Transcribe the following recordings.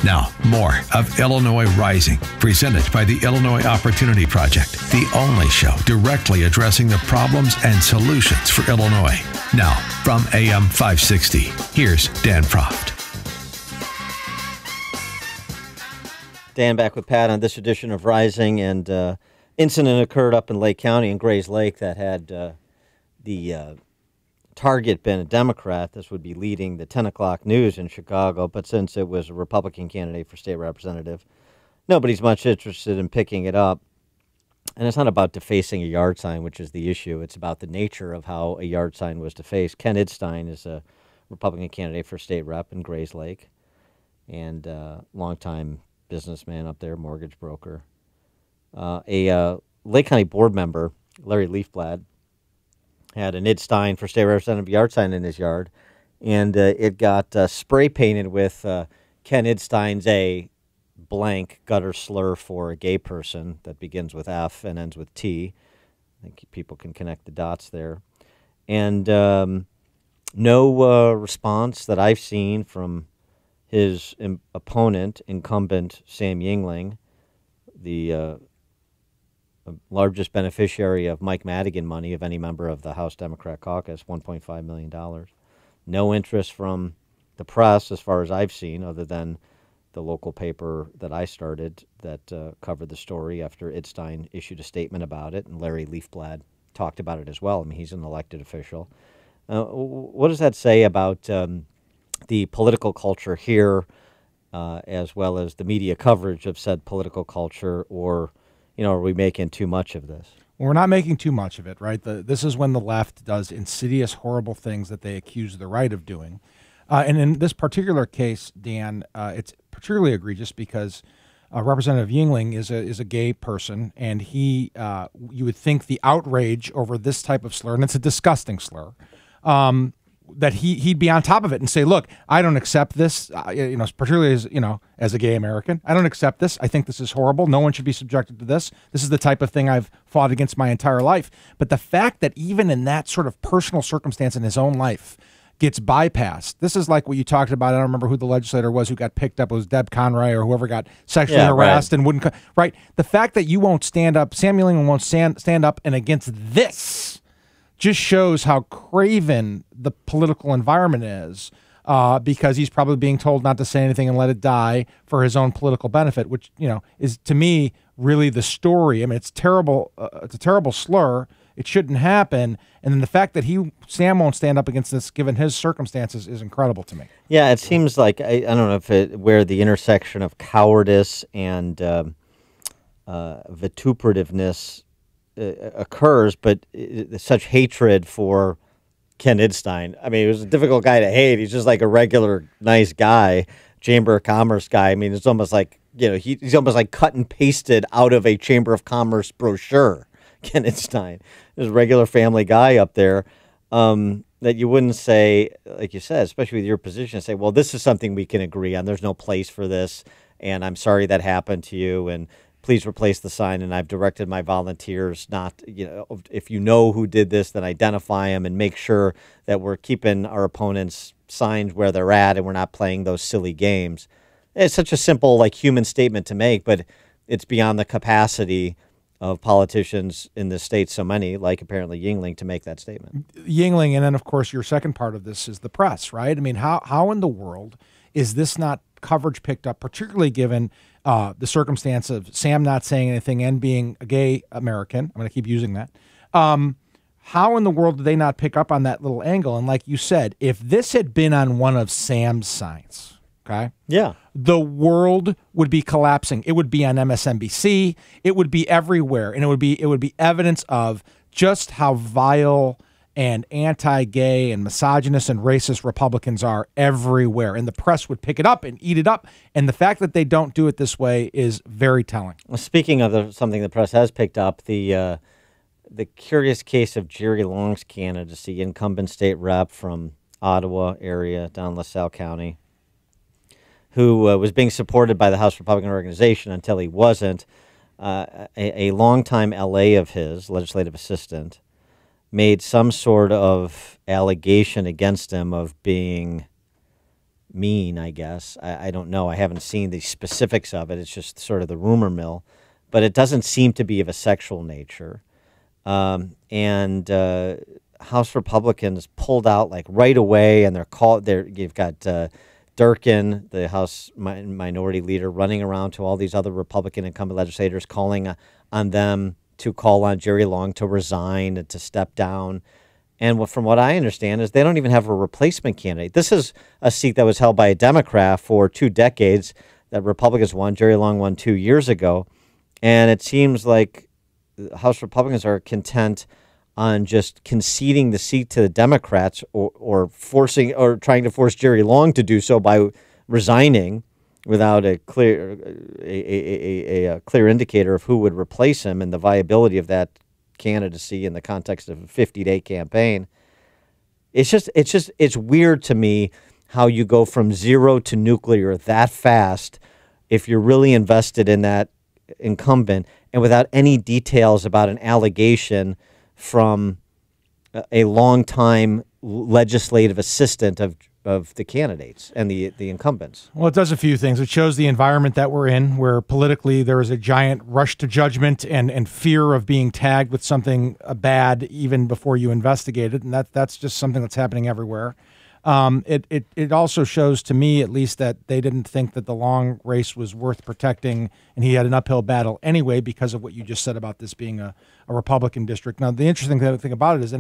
Now, more of Illinois Rising, presented by the Illinois Opportunity Project, the only show directly addressing the problems and solutions for Illinois. Now, from AM 560, here's Dan Proft. Dan back with Pat on this edition of Rising, and incident occurred up in Lake County in Grays Lake that had the target been a Democrat, this would be leading the 10 o'clock news in Chicago, but since it was a Republican candidate for state representative, nobody's much interested in picking it up. And it's not about defacing a yard sign, which is the issue. It's about the nature of how a yard sign was defaced. Ken Idstein is a Republican candidate for state rep in Grays Lake, and longtime businessman up there, mortgage broker. A Lake County board member, Larry Leafblad, had an Idstein for state representative yard sign in his yard, and it got spray painted with Ken Idstein's a blank gutter slur for a gay person that begins with F and ends with T. I think people can connect the dots there. And no response that I've seen from his opponent, incumbent Sam Yingling, the largest beneficiary of Mike Madigan money of any member of the House Democrat caucus, $1.5 million. No interest from the press, as far as I've seen, other than the local paper that I started that covered the story after Idstein issued a statement about it, and Larry Leafblad talked about it as well. I mean, he's an elected official. What does that say about the political culture here, as well as the media coverage of said political culture, or are we making too much of this? Well, we're not making too much of it, right? This is when the left does insidious, horrible things that they accuse the right of doing. And in this particular case, Dan, it's particularly egregious because Representative Yingling is a gay person, and he, you would think the outrage over this type of slur, and it's a disgusting slur, that he'd be on top of it and say, look, I don't accept this, particularly as a gay American. I don't accept this. I think this is horrible. No one should be subjected to this. This is the type of thing I've fought against my entire life. But the fact that even in that sort of personal circumstance in his own life gets bypassed, this is like what you talked about. I don't remember who the legislator was who got picked up. It was Deb Conroy or whoever got sexually harassed and wouldn't, right? The fact that you won't stand up, Sam Yingling won't stand up and against this just shows how craven the political environment is, because he's probably being told not to say anything and let it die for his own political benefit, which, is to me really the story. I mean, it's terrible. It's a terrible slur. It shouldn't happen. And then the fact that Sam won't stand up against this given his circumstances is incredible to me. Yeah, it seems like, I don't know if where the intersection of cowardice and vituperativeness occurs, but such hatred for Ken Idstein. I mean, he was a difficult guy to hate. He's just like a regular nice guy, Chamber of Commerce guy. I mean, it's almost like, he's almost like cut and pasted out of a Chamber of Commerce brochure, Ken Idstein. There's a regular family guy up there that you wouldn't say, like you said, especially with your position, say, well, this is something we can agree on. There's no place for this, and I'm sorry that happened to you, and please replace the sign, and I've directed my volunteers not, if you know who did this, then identify them and make sure that we're keeping our opponents' signs where they're at and we're not playing those silly games. It's such a simple, human statement to make, but it's beyond the capacity of politicians in this state, so many, like apparently Yingling, to make that statement. Yingling, and then, of course, your second part of this is the press, right? I mean, how in the world is this not coverage picked up, particularly given the circumstance of Sam not saying anything and being a gay American? I'm going to keep using that. How in the world did they not pick up on that little angle? And like you said, if this had been on one of Sam's signs, okay? Yeah. The world would be collapsing. It would be on MSNBC. It would be everywhere. And it would be evidence of just how vile and anti-gay and misogynist and racist Republicans are everywhere. And the press would pick it up and eat it up. And the fact that they don't do it this way is very telling. Well, speaking of something the press has picked up, the curious case of Jerry Long's candidacy, incumbent state rep from Ottawa area down LaSalle County, who was being supported by the House Republican organization until he wasn't. A longtime LA of his, legislative assistant, made some sort of allegation against him of being mean, I guess. I don't know. I haven't seen the specifics of it. It's just sort of the rumor mill. But it doesn't seem to be of a sexual nature. And House Republicans pulled out like right away, and you've got Durkin, the House minority leader, running around to all these other Republican incumbent legislators, calling on them to call on Jerry Long to resign and to step down. And from what I understand is they don't even have a replacement candidate. This is a seat that was held by a Democrat for 2 decades that Republicans won. Jerry Long won 2 years ago. And it seems like House Republicans are content on just conceding the seat to the Democrats or trying to force Jerry Long to do so by resigning without a clear indicator of who would replace him and the viability of that candidacy in the context of a 50-day campaign. It's weird to me how you go from zero to nuclear that fast if you're really invested in that incumbent and without any details about an allegation from a longtime legislative assistant of the candidates and the incumbents. Well, it does a few things. It shows the environment that we're in, where politically there is a giant rush to judgment and fear of being tagged with something bad even before you investigate it, and that's just something that's happening everywhere. It also shows to me, at least, that they didn't think that the Long race was worth protecting, and he had an uphill battle anyway because of what you just said about this being a Republican district. Now, the interesting thing about it is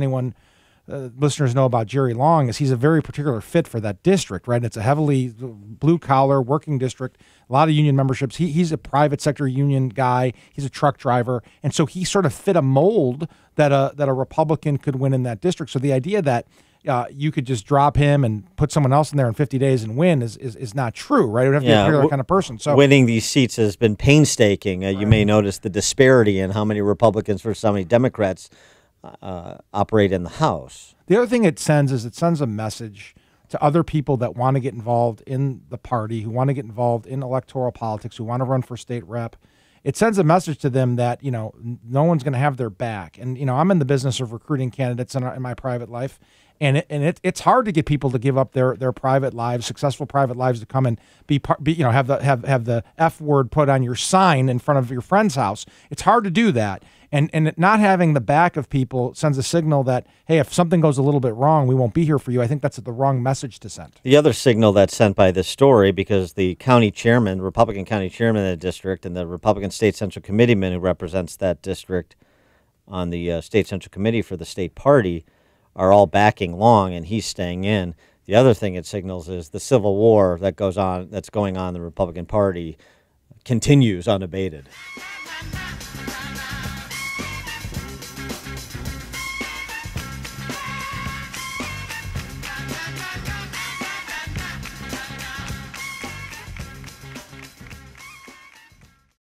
listeners know about Jerry Long is he's a very particular fit for that district, right? It's a heavily blue-collar working district, a lot of union memberships. He's a private sector union guy. He's a truck driver. And so he sort of fit a mold that a Republican could win in that district. So the idea that you could just drop him and put someone else in there in 50 days and win is not true, right? It would have to be a particular kind of person. So winning these seats has been painstaking. You may notice the disparity in how many Republicans versus how many Democrats operate in the House. The other thing it sends a message to other people that want to get involved in the party, who want to get involved in electoral politics, who want to run for state rep. It sends a message to them that, no one's going to have their back. And, I'm in the business of recruiting candidates in my private life. And it's hard to get people to give up their private lives, successful private lives, to come and have the F word put on your sign in front of your friend's house. It's hard to do that. And not having the back of people sends a signal that, hey, if something goes a little bit wrong, we won't be here for you. I think that's the wrong message to send. The other signal that's sent by this story, because the county chairman, Republican county chairman of the district, and the Republican State Central Committeeman who represents that district on the State Central Committee for the state party, are all backing Long, and he's staying in. The other thing it signals is the civil war that's going on in the Republican Party continues unabated.